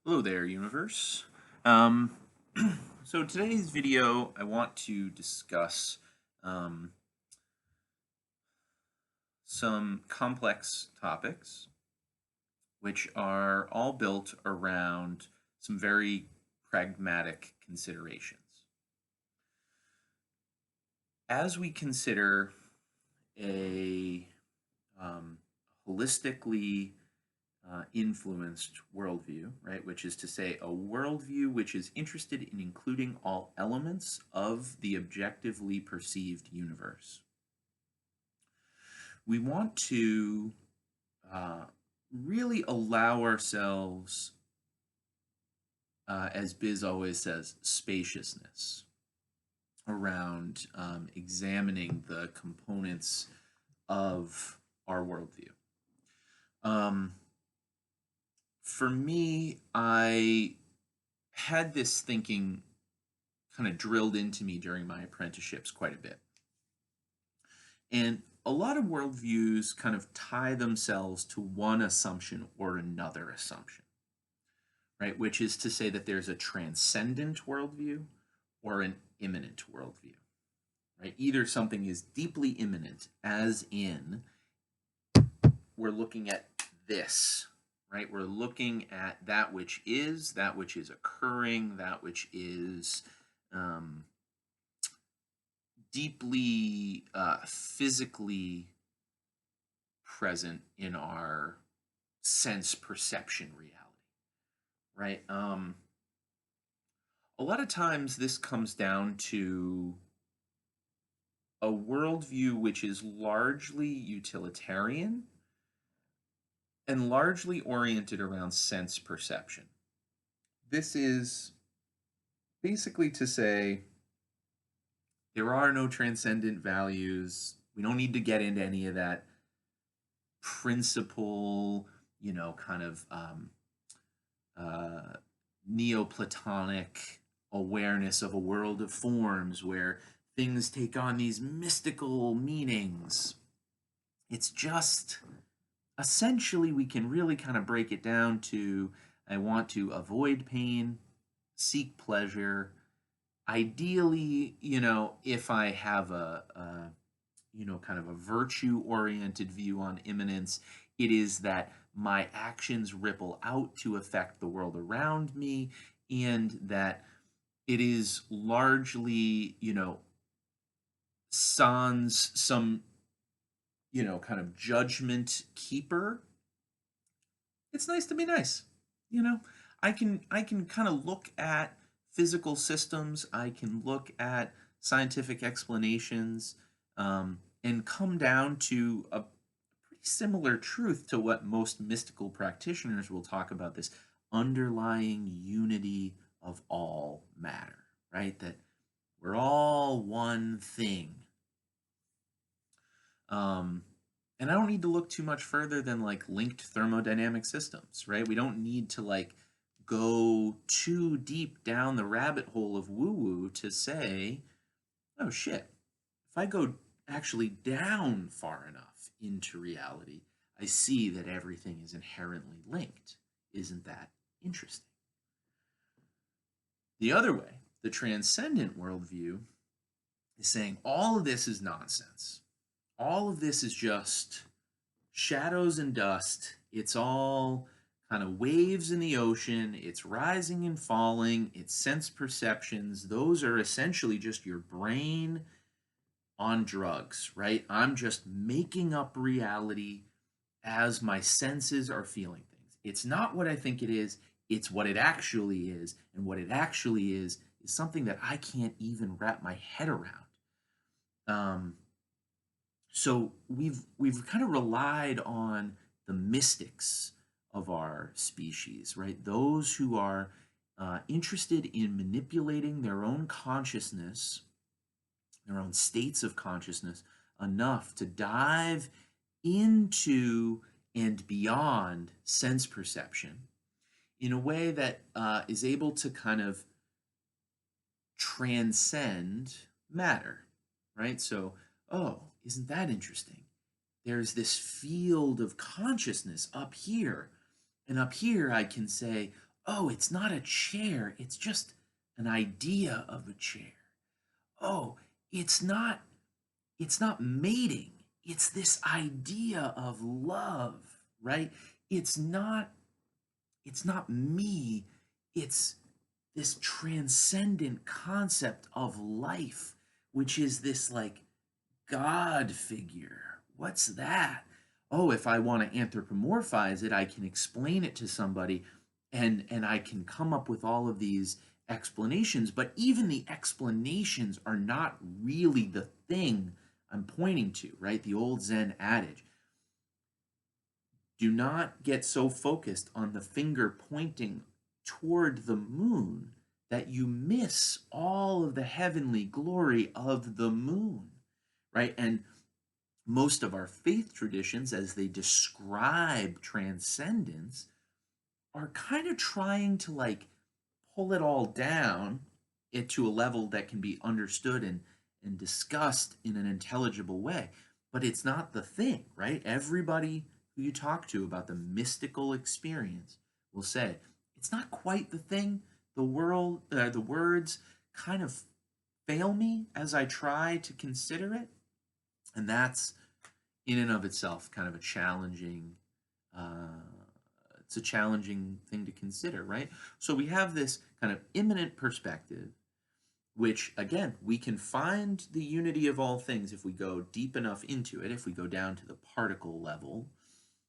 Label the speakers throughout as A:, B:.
A: Hello there, universe. Um, so today's video, I want to discuss um, some complex topics, which are all built around some very pragmatic considerations. As we consider a holistically influenced worldview, right? Which is to say, a worldview which is interested in including all elements of the objectively perceived universe. We want to uh, really allow ourselves, as Biz always says, spaciousness around examining the components of our worldview. Um, for me, I had this thinking kind of drilled into me during my apprenticeships quite a bit. And a lot of worldviews kind of tie themselves to one assumption or another assumption, right? Which is to say that there's a transcendent worldview or an immanent worldview, right? Either something is deeply immanent, as in we're looking at this, right? We're looking at that which is occurring, that which is um, deeply physically present in our sense perception reality, right? A lot of times this comes down to a worldview which is largely utilitarian and largely oriented around sense perception. This is basically to say there are no transcendent values. We don't need to get into any of that principle, kind of uh, Neoplatonic awareness of a world of forms where things take on these mystical meanings. It's just essentially we can really kind of break it down to I want to avoid pain, seek pleasure. Ideally, if I have kind of a virtue oriented view on immanence, it is that my actions ripple out to affect the world around me, and that it is largely, sans some, kind of judgment keeper. It's nice to be nice, you know. I can kind of look at physical systems. I can look at scientific explanations, and come down to a pretty similar truth to what most mystical practitioners will talk about, this underlying unity of all matter, right? That we're all one thing. Um, and I don't need to look too much further than like linked thermodynamic systems, right? We don't need to like go too deep down the rabbit hole of woo woo to say, oh shit, if I go actually down far enough into reality, I see that everything is inherently linked. Isn't that interesting? The other way, the transcendent worldview, is saying all of this is nonsense. All of this is just shadows and dust. It's all kind of waves in the ocean. It's rising and falling. It's sense perceptions. Those are essentially just your brain on drugs, right? I'm just making up reality as my senses are feeling things. It's not what I think it is, it's what it actually is. And what it actually is something that I can't even wrap my head around. Um, so we've kind of relied on the mystics of our species, right? Those who are interested in manipulating their own consciousness, their own states of consciousness, enough to dive into and beyond sense perception in a way that is able to kind of transcend matter, right? So, oh, isn't that interesting? There's this field of consciousness up here. And up here, I can say, Oh, it's not a chair, it's just an idea of a chair. Oh, it's not it's not mating. It's this idea of love, right? It's not it's not me. It's this transcendent concept of life, which is this like God figure. What's that? Oh, if I want to anthropomorphize it, I can explain it to somebody and I can come up with all of these explanations, but even the explanations are not really the thing I'm pointing to, right? The old Zen adage. Do not get so focused on the finger pointing toward the moon that you miss all of the heavenly glory of the moon, right? And most of our faith traditions, as they describe transcendence, are kind of trying to like pull it all down it to a level that can be understood and discussed in an intelligible way. But it's not the thing, right? Everybody who you talk to about the mystical experience will say it's not quite the thing. The words kind of fail me as I try to consider it, and that's in and of itself kind of a challenging uh, it's a challenging thing to consider, right? So we have this kind of immanent perspective, which again we can find the unity of all things if we go deep enough into it. If we go down to the particle level,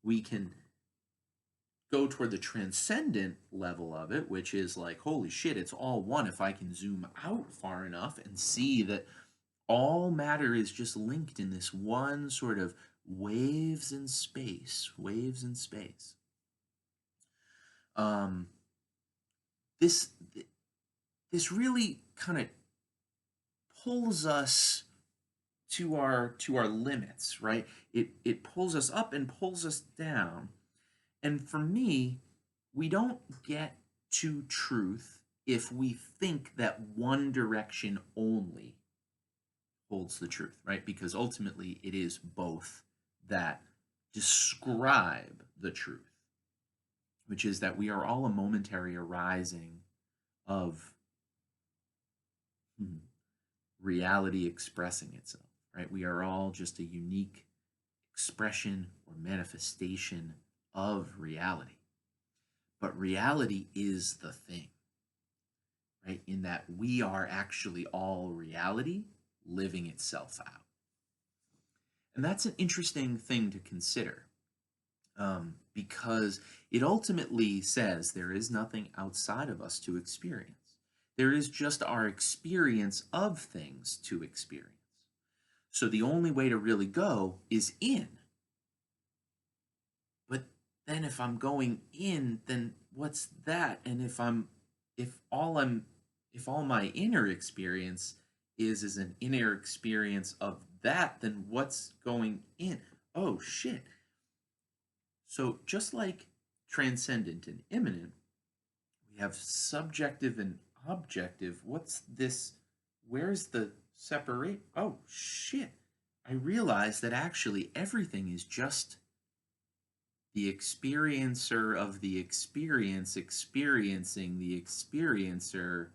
A: we can go toward the transcendent level of it, which is like, holy shit, it's all one. If I can zoom out far enough and see that all matter is just linked in this one sort of waves in space. Um, this this really kind of pulls us to our limits, right? It pulls us up and pulls us down. And for me, we don't get to truth if we think that one direction only holds the truth, right? Because ultimately it is both that describe the truth, which is that we are all a momentary arising of reality expressing itself, right? We are all just a unique expression or manifestation of reality. But reality is the thing, right? In that we are actually all reality living itself out. And that's an interesting thing to consider, because it ultimately says there is nothing outside of us to experience. There is just our experience of things to experience. So the only way to really go is in. But then if I'm going in, then what's that? And if all I'm if all my inner experience is an inner experience of that, then what's going in? Oh shit. So just like transcendent and immanent, we have subjective and objective. What's this? Where's the separate? Oh shit. I realize that actually everything is just the experiencer of the experience experiencing the experiencer,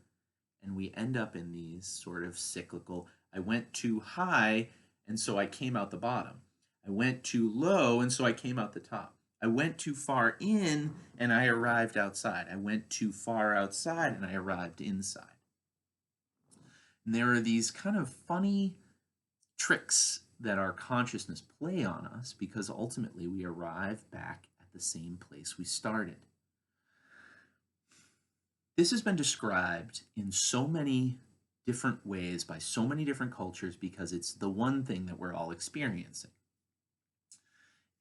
A: and we end up in these sort of cyclical. I went too high and so I came out the bottom. I went too low and so I came out the top. I went too far in and I arrived outside. I went too far outside and I arrived inside. And there are these kind of funny tricks that our consciousness play on us because ultimately we arrive back at the same place we started. This has been described in so many different ways by so many different cultures because it's the one thing that we're all experiencing.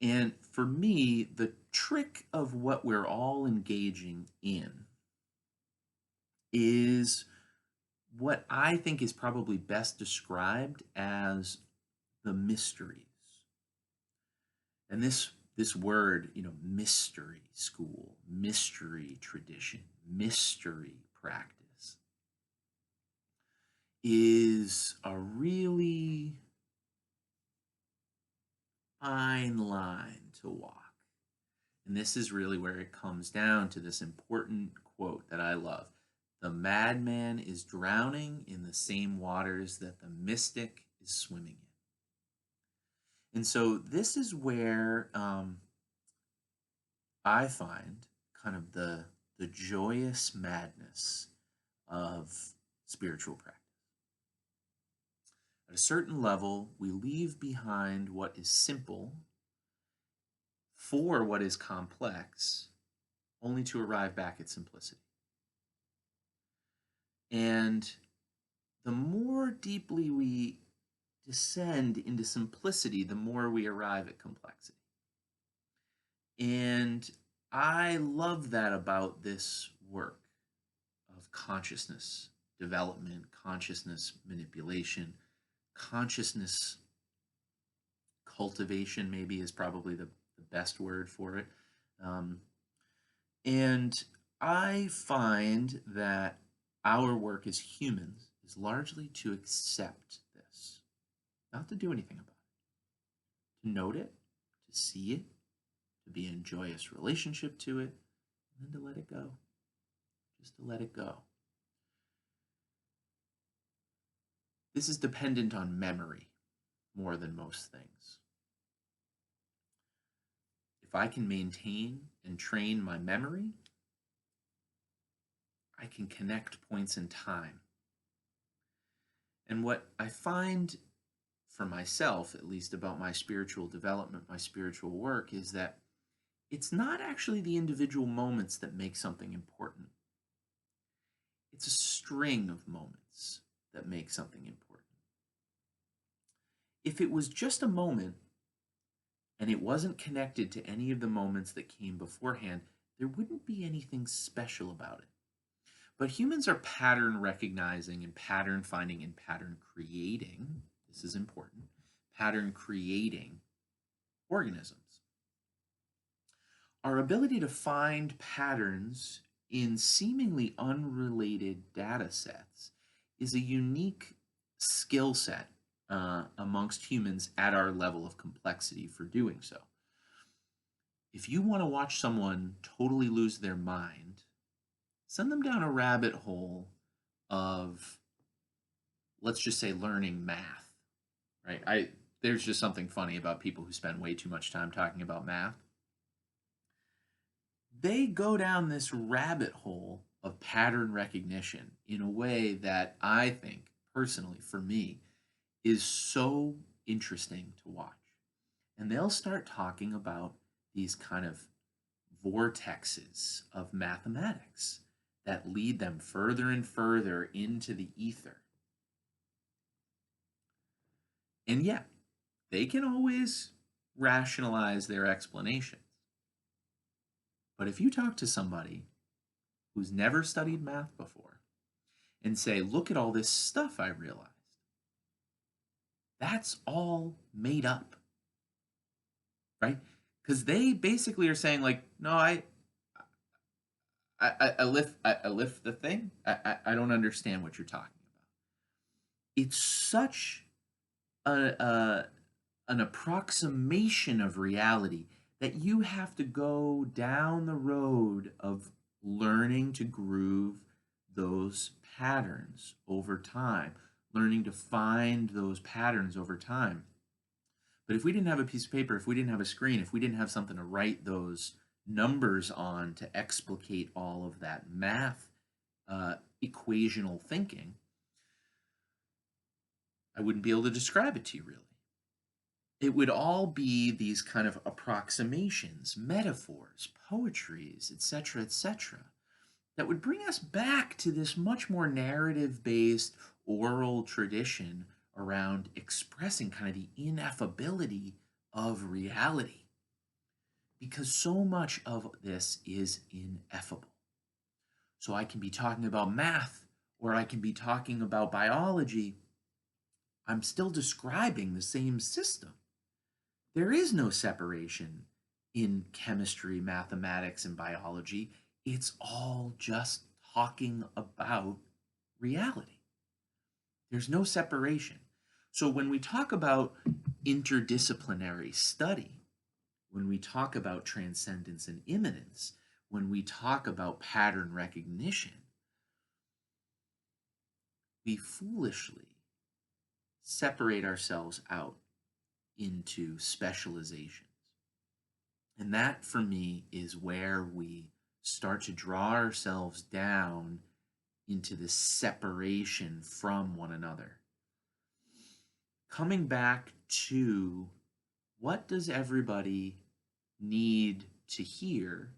A: And for me, the trick of what we're all engaging in is what I think is probably best described as the mysteries. And this word, mystery school, mystery tradition, mystery practice is a really fine line to walk. And this is really where it comes down to this important quote that I love. The madman is drowning in the same waters that the mystic is swimming in. And so this is where I find kind of the joyous madness of spiritual practice. At a certain level, we leave behind what is simple for what is complex, only to arrive back at simplicity. And the more deeply we descend into simplicity, the more we arrive at complexity. And I love that about this work of consciousness development, consciousness manipulation, consciousness cultivation, maybe is probably the best word for it. And I find that our work as humans is largely to accept this, not to do anything about it, to note it, to see it, to be in joyous relationship to it, and then to let it go, just to let it go. This is dependent on memory more than most things. If I can maintain and train my memory, I can connect points in time. And what I find for myself, at least about my spiritual development, my spiritual work, is that it's not actually the individual moments that make something important. It's a string of moments that make something important. If it was just a moment and it wasn't connected to any of the moments that came beforehand, there wouldn't be anything special about it. But humans are pattern recognizing and pattern finding and pattern creating. This is important. Pattern creating organisms. Our ability to find patterns in seemingly unrelated data sets is a unique skill set amongst humans at our level of complexity for doing so. If you want to watch someone totally lose their mind, send them down a rabbit hole of, let's just say, learning math, right? There's just something funny about people who spend way too much time talking about math. They go down this rabbit hole of pattern recognition in a way that I think, personally, for me, is so interesting to watch. And they'll start talking about these kind of vortexes of mathematics that lead them further and further into the ether. And yet, they can always rationalize their explanations. But if you talk to somebody who's never studied math before and say, look at all this stuff I realized, that's all made up, right? Because they basically are saying, like, no, I lift the thing. I don't understand what you're talking about. It's such an approximation of reality that you have to go down the road of learning to groove those patterns over time, learning to find those patterns over time. But if we didn't have a piece of paper, if we didn't have a screen, if we didn't have something to write those numbers on to explicate all of that math equational thinking, I wouldn't be able to describe it to you really. It would all be these kind of approximations, metaphors, poetries, etc., that would bring us back to this much more narrative-based oral tradition around expressing kind of the ineffability of reality. Because so much of this is ineffable. So I can be talking about math, or I can be talking about biology. I'm still describing the same system. There is no separation in chemistry, mathematics, and biology. It's all just talking about reality. There's no separation. So when we talk about interdisciplinary study, when we talk about transcendence and immanence, when we talk about pattern recognition, we foolishly separate ourselves out into specializations. And that, for me, is where we start to draw ourselves down into this separation from one another. Coming back to what does everybody need to hear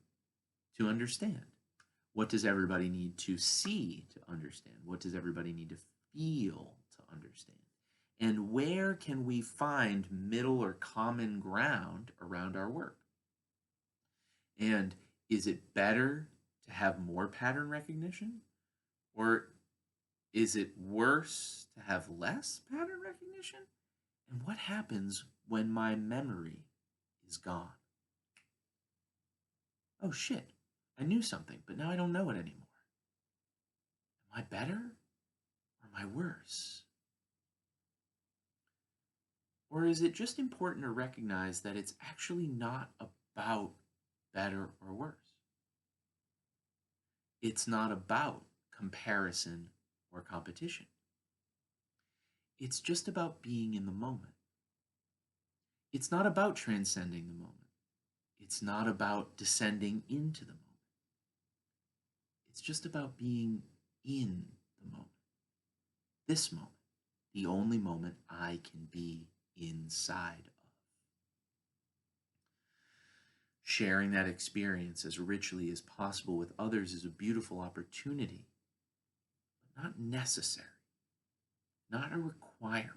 A: to understand? What does everybody need to see to understand? What does everybody need to feel to understand? And where can we find middle or common ground around our work? And is it better to have more pattern recognition? Or is it worse to have less pattern recognition? And what happens when my memory is gone? Oh shit, I knew something, but now I don't know it anymore. Am I better or am I worse? Or is it just important to recognize that it's actually not about better or worse? It's not about comparison or competition. It's just about being in the moment. It's not about transcending the moment. It's not about descending into the moment. It's just about being in the moment. This moment, the only moment I can be inside of. Sharing that experience as richly as possible with others is a beautiful opportunity, but not necessary, not a requirement.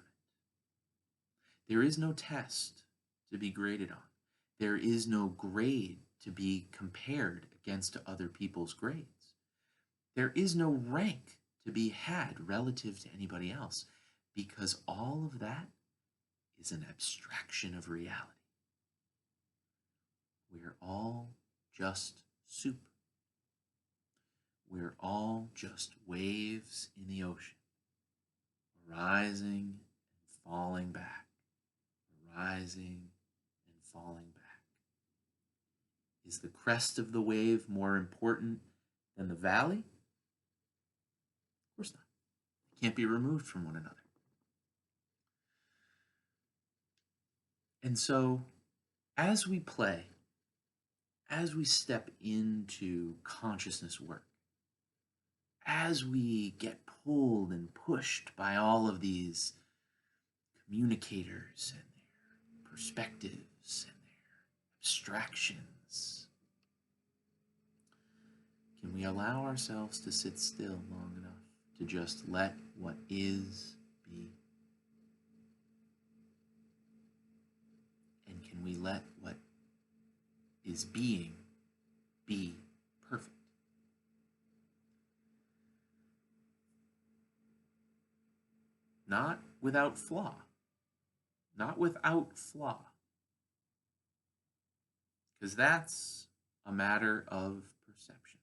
A: There is no test to be graded on. There is no grade to be compared against other people's grades. There is no rank to be had relative to anybody else, because all of that is an abstraction of reality. We're all just soup. We're all just waves in the ocean, rising and falling back, rising and falling back. Is the crest of the wave more important than the valley? Of course not. They can't be removed from one another. And so, as we play, as we step into consciousness work, as we get pulled and pushed by all of these communicators and their perspectives and their abstractions, can we allow ourselves to sit still long enough to just let what is be? And can we let what is being be perfect? Not without flaw. Not without flaw. Because that's a matter of perception.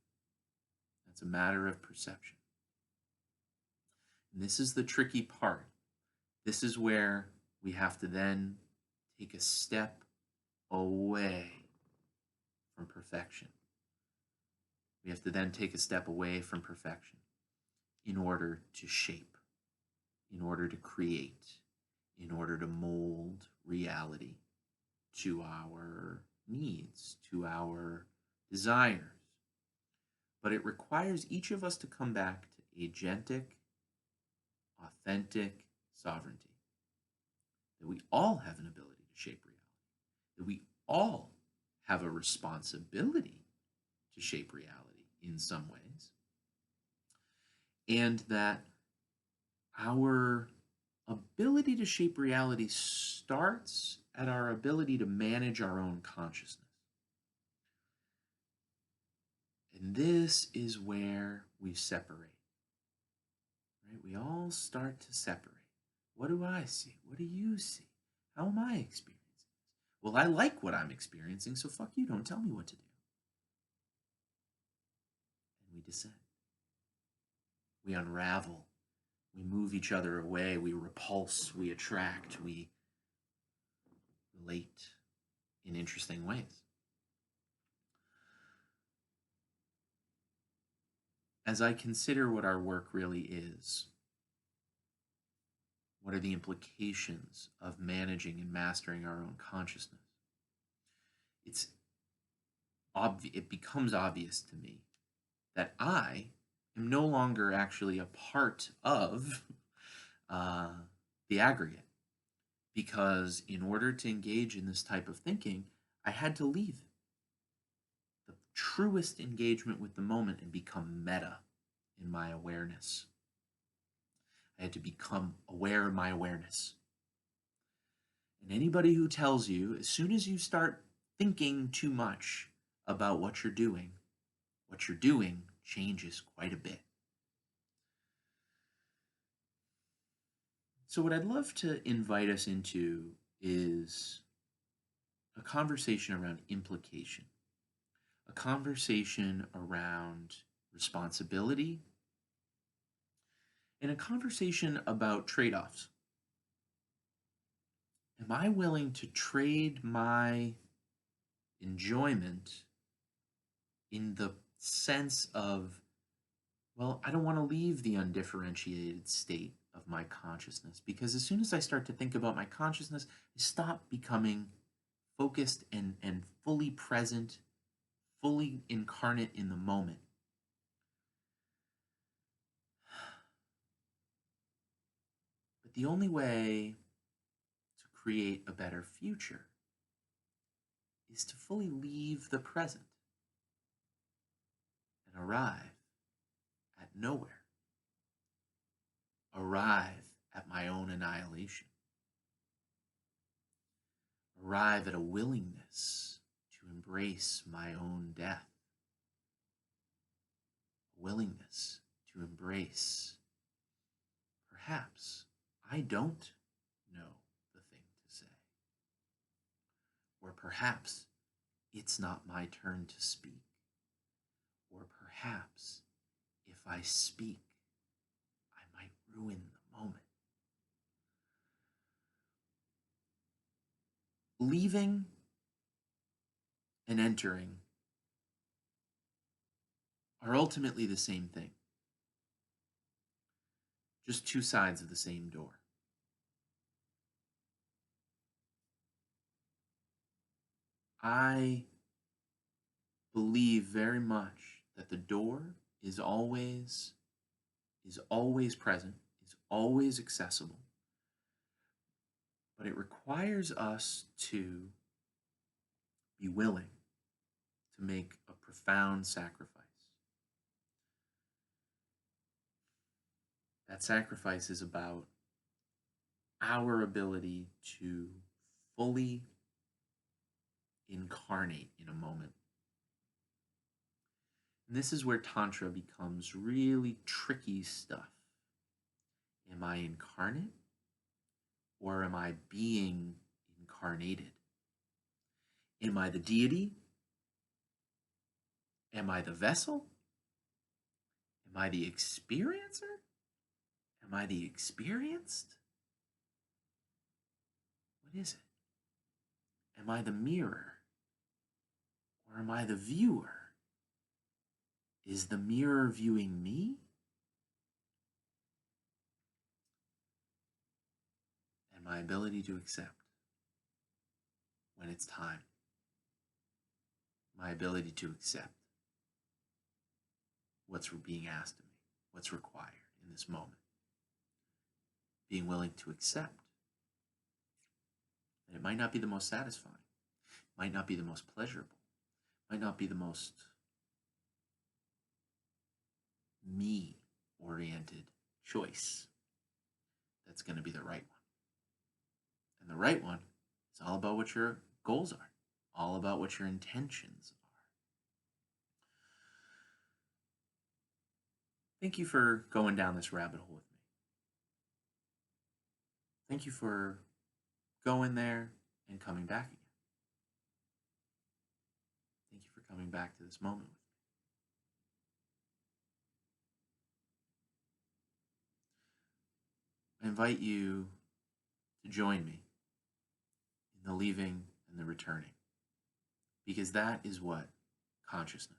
A: That's a matter of perception. And this is the tricky part. This is where we have to then take a step away from perfection. We have to then take a step away from perfection in order to shape, in order to create, in order to mold reality to our needs, to our desires. But it requires each of us to come back to agentic, authentic sovereignty. That we all have an ability to shape reality. That we all have a responsibility to shape reality in some ways. And that our ability to shape reality starts at our ability to manage our own consciousness. And this is where we separate. Right? We all start to separate. What do I see? What do you see? How am I experiencing this? Well, I like what I'm experiencing, so fuck you, don't tell me what to do. And we descend. We unravel. We move each other away. We repulse. We attract. We relate in interesting ways. as I consider what our work really is, what are the implications of managing and mastering our own consciousness? It's it becomes obvious to me that I am no longer actually a part of uh, the aggregate, because in order to engage in this type of thinking, I had to leave the truest engagement with the moment and become meta in my awareness. I had to become aware of my awareness. And anybody who tells you, as soon as you start thinking too much about what you're doing changes quite a bit. So, what I'd love to invite us into is a conversation around implication, a conversation around responsibility, and a conversation about trade offs. Am I willing to trade my enjoyment in the sense of, well, I don't want to leave the undifferentiated state of my consciousness, because as soon as I start to think about my consciousness, I stop becoming focused and fully present, fully incarnate in the moment. But the only way to create a better future is to fully leave the present and arrive at nowhere, arrive at my own annihilation, arrive at a willingness to embrace my own death, a willingness to embrace, perhaps I don't know the thing to say, or perhaps it's not my turn to speak, or perhaps if I speak, I might ruin the moment. Leaving and entering are ultimately the same thing, just two sides of the same door. I believe very much that the door is always present, is always accessible, but it requires us to be willing to make a profound sacrifice. That sacrifice is about our ability to fully incarnate in a moment. And this is where Tantra becomes really tricky stuff. Am I incarnate, or am I being incarnated? Am I the deity? Am I the vessel? Am I the experiencer? Am I the experienced? What is it? Am I the mirror? Or am I the viewer? Is the mirror viewing me? And my ability to accept when it's time. My ability to accept what's being asked of me, what's required in this moment. Being willing to accept that it might not be the most satisfying, might not be the most pleasurable, might not be the most me oriented choice that's going to be the right one. And the right one is all about what your goals are, all about what your intentions are. Thank you for going down this rabbit hole with me. Thank you for going there and coming back again. Thank you for coming back to this moment with me. I invite you to join me in the leaving and the returning, because that is what consciousness